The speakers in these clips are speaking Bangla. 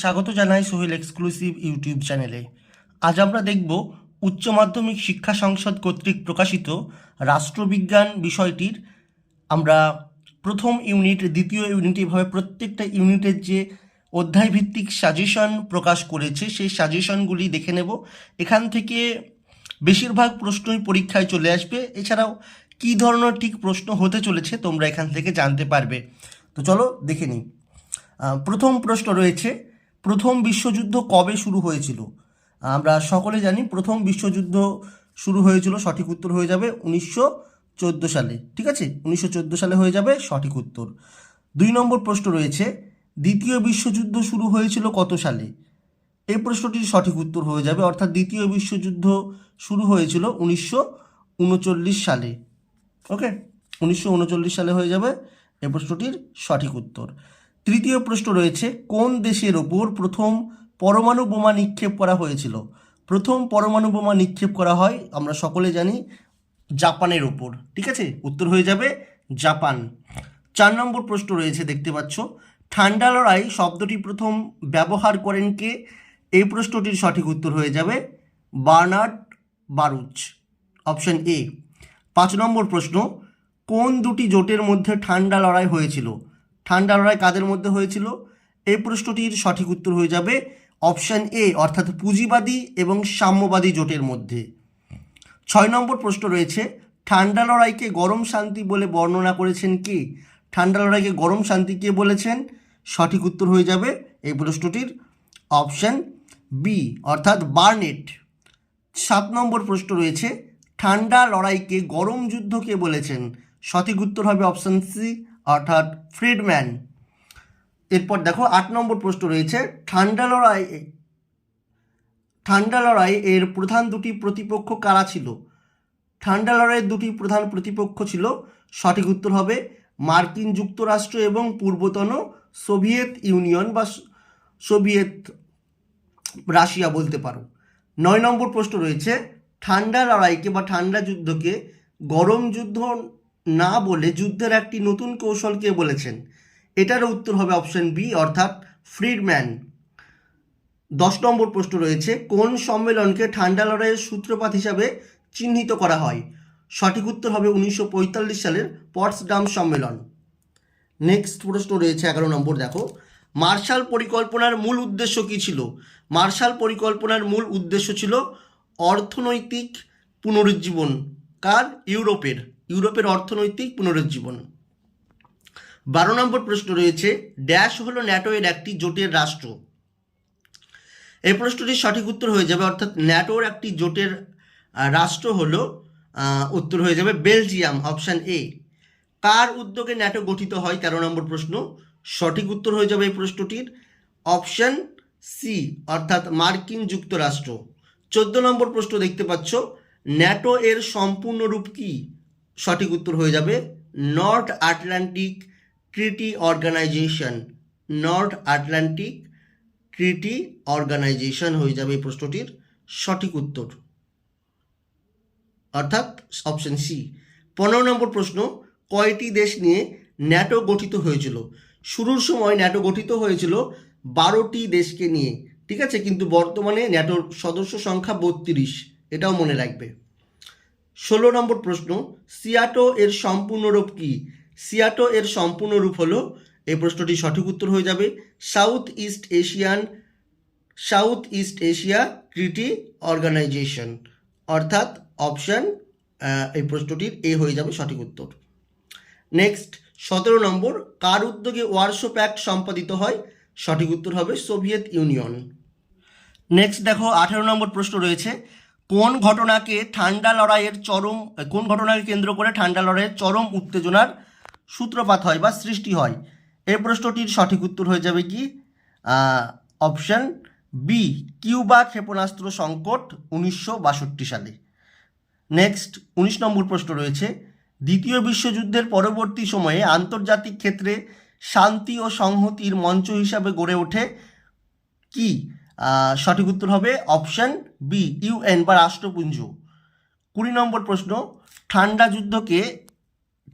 স্বাগত জানাই সোহেল এক্সক্লুসিভ ইউটিউব চ্যানেলে। আজ আমরা দেখব উচ্চ মাধ্যমিক শিক্ষা সংসদ কর্তৃক প্রকাশিত রাষ্ট্রবিজ্ঞান বিষয়টির আমরা প্রথম ইউনিট, দ্বিতীয় ইউনিট, এভাবে প্রত্যেকটা ইউনিটের যে অধ্যায়ভিত্তিক সাজেশন প্রকাশ করেছে সেই সাজেশনগুলি দেখে নেব। এখান থেকে বেশিরভাগ প্রশ্নই পরীক্ষায় চলে আসবে। এছাড়াও কী ধরনের ঠিক প্রশ্ন হতে চলেছে তোমরা এখান থেকে জানতে পারবে। তো চলো দেখে নিই। প্রথম প্রশ্ন রয়েছে, প্রথম বিশ্বযুদ্ধ কবে শুরু হয়েছিল? আমরা সকলে জানি প্রথম বিশ্বযুদ্ধ শুরু হয়েছিল, সঠিক উত্তর হয়ে যাবে 1914 সালে। ঠিক আছে, 1914 সালে হয়ে যাবে সঠিক উত্তর। 2 নম্বর প্রশ্ন রয়েছে, দ্বিতীয় বিশ্বযুদ্ধ শুরু হয়েছিল কত সালে? এই প্রশ্নটির সঠিক উত্তর হয়ে যাবে, অর্থাৎ দ্বিতীয় বিশ্বযুদ্ধ শুরু হয়েছিল 1939 সালে। ওকে, 1939 সালে হয়ে যাবে এই প্রশ্নটির সঠিক উত্তর। তৃতীয় প্রশ্ন রয়েছে, কোন দেশের ওপর প্রথম পরমাণু বোমা নিক্ষেপ করা হয়েছিল? প্রথম পরমাণু বোমা নিক্ষেপ করা হয়, আমরা সকলে জানি, জাপানের ওপর। ঠিক আছে, উত্তর হয়ে যাবে জাপান। 4 নম্বর প্রশ্ন রয়েছে, দেখতে পাচ্ছ, ঠান্ডা লড়াই শব্দটি প্রথম ব্যবহার করেন কে? এই প্রশ্নটির সঠিক উত্তর হয়ে যাবে বার্নার্ড বারুচ, অপশন এ। 5 নম্বর প্রশ্ন, কোন দুটি জোটের মধ্যে ঠান্ডা লড়াই হয়েছিল? ঠান্ডা লড়াই কাদের মধ্যে হয়েছিল? এই প্রশ্নটির সঠিক উত্তর হয়ে যাবে অপশন এ, অর্থাৎ পুঁজিবাদী এবং সাম্যবাদী জোটের মধ্যে। 6 নম্বর প্রশ্ন রয়েছে, ঠান্ডা লড়াইকে গরম শান্তি বলে বর্ণনা করেছেন কে? ঠান্ডা লড়াইকে গরম শান্তি কে বলেছেন? সঠিক উত্তর হয়ে যাবে এই প্রশ্নটির অপশন বি, অর্থাৎ বার্নেট। 7 নম্বর প্রশ্ন রয়েছে, ঠান্ডা লড়াইকে গরম যুদ্ধ কে বলেছেন? সঠিক উত্তর হবে অপশন সি, অর্থাৎ ফ্রিডম্যান। এরপর দেখো 8 নম্বর প্রশ্ন রয়েছে, ঠান্ডা লড়াই এর প্রধান দুটি প্রতিপক্ষ কারা ছিল? ঠান্ডা লড়াইয়ের দুটি প্রধান প্রতিপক্ষ ছিল, সঠিক উত্তর হবে মার্কিন যুক্তরাষ্ট্র এবং পূর্বতন সোভিয়েত ইউনিয়ন বা সোভিয়েত রাশিয়া বলতে পারো। 9 নম্বর প্রশ্ন রয়েছে, ঠান্ডা লড়াইকে বা ঠান্ডা যুদ্ধকে গরম যুদ্ধ না বলে যুদ্ধের একটি নতুন কৌশলকে বলেছেন? এটারও উত্তর হবে অপশন বি, অর্থাৎ ফ্রিডম্যান। 10 নম্বর প্রশ্ন রয়েছে, কোন সম্মেলনকে ঠান্ডা লড়াইয়ের সূত্রপাত হিসাবে চিহ্নিত করা হয়? সঠিক উত্তর হবে 1945 সালের পটসডাম সম্মেলন। নেক্সট প্রশ্ন রয়েছে 11 নম্বর, দেখো, মার্শাল পরিকল্পনার মূল উদ্দেশ্য কী ছিল? মার্শাল পরিকল্পনার মূল উদ্দেশ্য ছিল অর্থনৈতিক পুনরুজ্জীবন। কার? ইউরোপের অর্থনৈতিক পুনরুজ্জীবন। 12 নম্বর প্রশ্ন রয়েছে, ড্যাশ হলো ন্যাটো এর একটি জোটের রাষ্ট্র? এই প্রশ্নটির সঠিক উত্তর হয়ে যাবে, অর্থাৎ ন্যাটোর একটি জোটের রাষ্ট্র হলো, উত্তর হয়ে যাবে বেলজিয়াম, অপশান এ। কার উদ্যোগে ন্যাটো গঠিত হয়? 13 নম্বর প্রশ্ন, সঠিক উত্তর হয়ে যাবে এই প্রশ্নটির অপশান সি, অর্থাৎ মার্কিন যুক্তরাষ্ট্র। 14 নম্বর প্রশ্ন দেখতে পাচ্ছ, ন্যাটো এর সম্পূর্ণ রূপ কি? সঠিক উত্তর হয়ে যাবে north Atlantic treaty organization. North Atlantic treaty organization হয়ে যাবে এই প্রশ্নটির সঠিক উত্তর, অর্থাৎ অপশন সি। 15 নম্বর প্রশ্ন, কয়টি দেশ নিয়ে ন্যাটো গঠিত হয়েছিল? শুরুর সময় ন্যাটো গঠিত হয়েছিল 12টি দেশকে নিয়ে। ঠিক আছে, কিন্তু বর্তমানে ন্যাটোর সদস্য সংখ্যা 32, এটাও মনে রাখবে। 16 নম্বর প্রশ্ন, সিয়াটো এর সম্পূর্ণ রূপ কি? সিয়াটো এর সম্পূর্ণ রূপ হলো, এই প্রশ্নটি সঠিক উত্তর হয়ে যাবে south east Asia treaty organization, অর্থাৎ অপশান, এই প্রশ্নটির এ হয়ে যাবে সঠিক উত্তর। নেক্সট 17 নম্বর, কার উদ্যোগে ওয়ারশো প্যাক্ট সম্পাদিত হয়? সঠিক উত্তর হবে সোভিয়েত ইউনিয়ন। নেক্সট দেখো 18 নম্বর প্রশ্ন রয়েছে, কোন ঘটনাকে কেন্দ্র করে ঠান্ডা লড়াইয়ের চরম উত্তেজনার সূত্রপাত হয় বা সৃষ্টি হয়? এই প্রশ্নটির সঠিক উত্তর হয়ে যাবে কি অপশান বি, কিউবা ক্ষেপণাস্ত্র সংকট 1962 সালে। নেক্সট 19 নম্বর প্রশ্ন রয়েছে, দ্বিতীয় বিশ্বযুদ্ধের পরবর্তী সময়ে আন্তর্জাতিক ক্ষেত্রে শান্তি ও সংহতির মঞ্চ হিসাবে গড়ে ওঠে কি? সঠিক উত্তর হবে অপশান বি, ইউএন বা রাষ্ট্রপুঞ্জ। 20 নম্বর প্রশ্ন,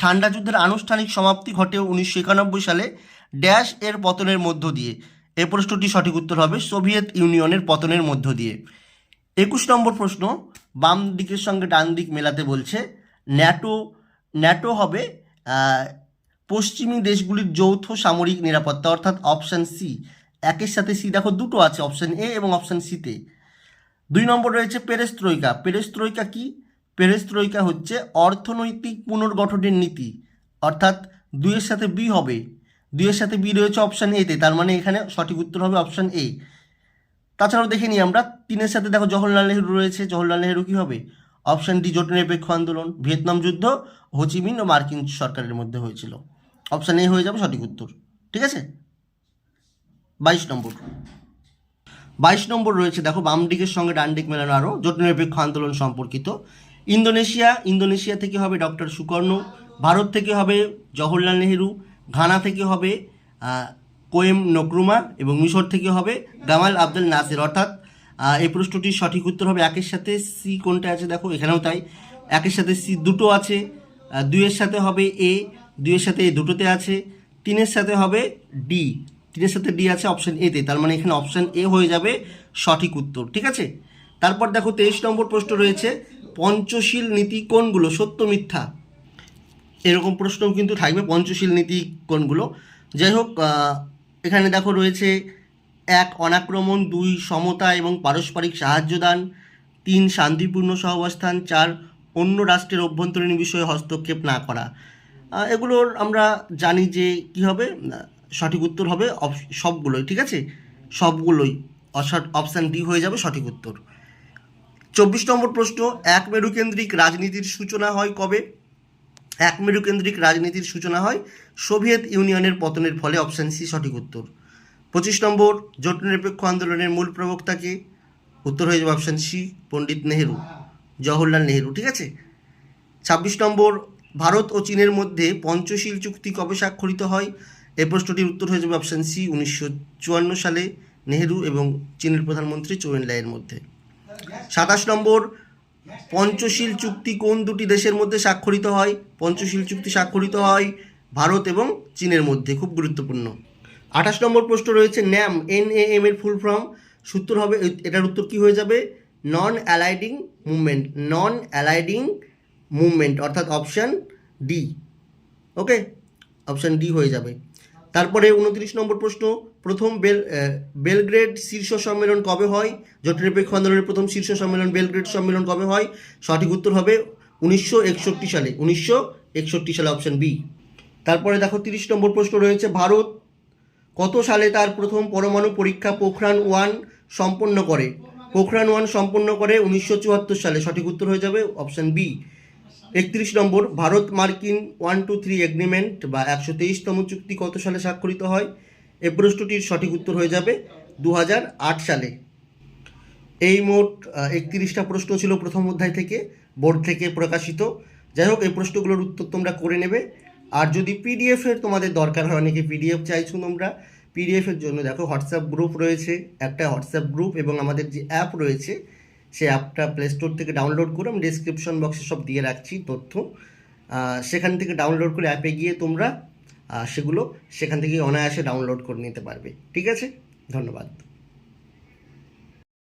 ঠান্ডা যুদ্ধের আনুষ্ঠানিক সমাপ্তি ঘটে 1991 সালে ড্যাশ এর পতনের মধ্য দিয়ে। এই প্রশ্নটি সঠিক উত্তর হবে সোভিয়েত ইউনিয়নের পতনের মধ্য দিয়ে। 21 নম্বর প্রশ্ন, বাম দিকের সঙ্গে ডান দিক মেলাতে বলছে। ন্যাটো হবে পশ্চিমী দেশগুলির যৌথ সামরিক নিরাপত্তা, অর্থাৎ অপশান সি। একের সাথে সি দেখো দুটো আছে, অপশান এ এবং অপশান সিতে। 2 নম্বর রয়েছে পেরেস্ত্রয়িকা। পেরেস্ত্রয়িকা কি? পেরেস্ত্রয়িকা হচ্ছে অর্থনৈতিক পুনর্গঠনের নীতি, অর্থাৎ 2-এর সাথে বি হবে। 2-এর সাথে বি রয়েছে অপশান এতে, তার মানে এখানে সঠিক উত্তর হবে অপশান এ। তাছাড়াও দেখে নিই আমরা 3-এর সাথে দেখো জওহরলাল নেহরু রয়েছে। জওহরলাল নেহরু কী হবে? অপশান ডি জোট নিরপেক্ষ আন্দোলন, ভিয়েতনাম যুদ্ধ, হোচিমিন ও মার্কিন সরকারের মধ্যে হয়েছিল। অপশান এ হয়ে যাবে সঠিক উত্তর। ঠিক আছে। 22 নম্বর 22 নম্বর রয়েছে দেখো বাম দিকের সঙ্গে ডান দিক মেলানো আরও জোট নিরপেক্ষ আন্দোলন সম্পর্কিত। ইন্দোনেশিয়া থেকে হবে ডক্টর সুকর্ণ, ভারত থেকে হবে জওহরলাল নেহরু, ঘানা থেকে হবে কোয়েম নক্রুমা এবং মিশর থেকে হবে গামাল আবদেল নাসের। অর্থাৎ এই প্রশ্নটির সঠিক উত্তর হবে একের সাথে সি। কোনটা আছে দেখো এখানেও তাই, একের সাথে সি দুটো আছে, 2-এর সাথে হবে এ, 2-এর সাথে এ দুটোতে আছে, 3-এর সাথে হবে ডি, 3-এর সাথে ডি আছে অপশান এতে, তার মানে এখানে অপশান এ হয়ে যাবে সঠিক উত্তর। ঠিক আছে। তারপর দেখো 23 নম্বর প্রশ্ন রয়েছে, পঞ্চশীল নীতি কোনগুলো? সত্য মিথ্যা এরকম প্রশ্নও কিন্তু থাকবে, পঞ্চশীল নীতি কোনগুলো। যাই হোক, এখানে দেখো রয়েছে 1 অনাক্রমণ, 2 সমতা এবং পারস্পরিক সাহায্যদান, 3 শান্তিপূর্ণ সহাবস্থান, 4 অন্য রাষ্ট্রের অভ্যন্তরীণ বিষয়ে হস্তক্ষেপ না করা। এগুলোর আমরা জানি যে কী হবে, সঠিক উত্তর হবে সবগুলোই। ঠিক আছে, সবগুলোই, অপশান ডি হয়ে যাবে সঠিক উত্তর। 24 নম্বর প্রশ্ন, এক মেরুকেন্দ্রিক রাজনীতির সূচনা হয় কবে? এক মেরুকেন্দ্রিক রাজনীতির সূচনা হয় সোভিয়েত ইউনিয়নের পতনের ফলে, অপশান সি সঠিক উত্তর। 25 নম্বর, জোট নিরপেক্ষ আন্দোলনের মূল প্রবক্তাকে? উত্তর হয়ে যাবে অপশান সি পণ্ডিত নেহেরু, জওহরলাল নেহেরু। ঠিক আছে। 26 নম্বর, ভারত ও চীনের মধ্যে পঞ্চশীল চুক্তি কবে স্বাক্ষরিত হয়? এই প্রশ্নটির উত্তর হয়ে যাবে অপশান সি 1954 সালে নেহেরু এবং চীনের প্রধানমন্ত্রী চৌ এন-লাইয়ের মধ্যে। 27 নম্বর, পঞ্চশীল চুক্তি কোন দুটি দেশের মধ্যে স্বাক্ষরিত হয়? পঞ্চশীল চুক্তি স্বাক্ষরিত হয় ভারত এবং চীনের মধ্যে, খুব গুরুত্বপূর্ণ। 28 নম্বর প্রশ্ন রয়েছে, ন্যাম NAM এর ফুল ফর্ম? সূত্র হবে, এটার উত্তর কী হয়ে যাবে? নন অ্যালাইডিং মুভমেন্ট, নন অ্যালাইডিং মুভমেন্ট, অর্থাৎ অপশান ডি। ওকে, অপশান ডি হয়ে যাবে। তারপরে 29 নম্বর প্রশ্ন, প্রথম বেলগ্রেড শীর্ষ সম্মেলন কবে হয়? জোট নিরপেক্ষ আন্দোলনের প্রথম শীর্ষ সম্মেলন বেলগ্রেড সম্মেলন কবে হয়? সঠিক উত্তর হবে 1961 সালে, 1961 সালে, অপশান বি। তারপরে দেখো 30 নম্বর প্রশ্ন রয়েছে, ভারত কত সালে তার প্রথম পরমাণু পরীক্ষা পোখরান-1 সম্পন্ন করে? পোখরান-1 সম্পন্ন করে 1974 সালে, সঠিক উত্তর হয়ে যাবে অপশান বি। 31 নম্বর, ভারত মার্কিন 123 এগ্রিমেন্ট বা 123তম চুক্তি কত সালে স্বাক্ষরিত হয়? এই প্রশ্নটির সঠিক উত্তর হয়ে যাবে 2008 সালে। এই মোট 31টা প্রশ্ন ছিল প্রথম অধ্যায় থেকে, বোর্ড থেকে প্রকাশিত। যাই হোক, এই প্রশ্নগুলোর উত্তর তোমরা করে নেবে। আর যদি পিডিএফের তোমাদের দরকার হয়, অনেকে পিডিএফ চাইছো তোমরা, পিডিএফের জন্য দেখো হোয়াটসঅ্যাপ গ্রুপ রয়েছে, একটা হোয়াটসঅ্যাপ গ্রুপ এবং আমাদের যে অ্যাপ রয়েছে সেই অ্যাপটা প্লে স্টোর থেকে ডাউনলোড করে আমি ডিসক্রিপশন বক্সে সব দিয়ে রাখছি তথ্য, সেখান থেকে ডাউনলোড করে অ্যাপে গিয়ে তোমরা সেগুলো সেখান থেকে অনায়াসে ডাউনলোড করে নিতে পারবে। ঠিক আছে, ধন্যবাদ।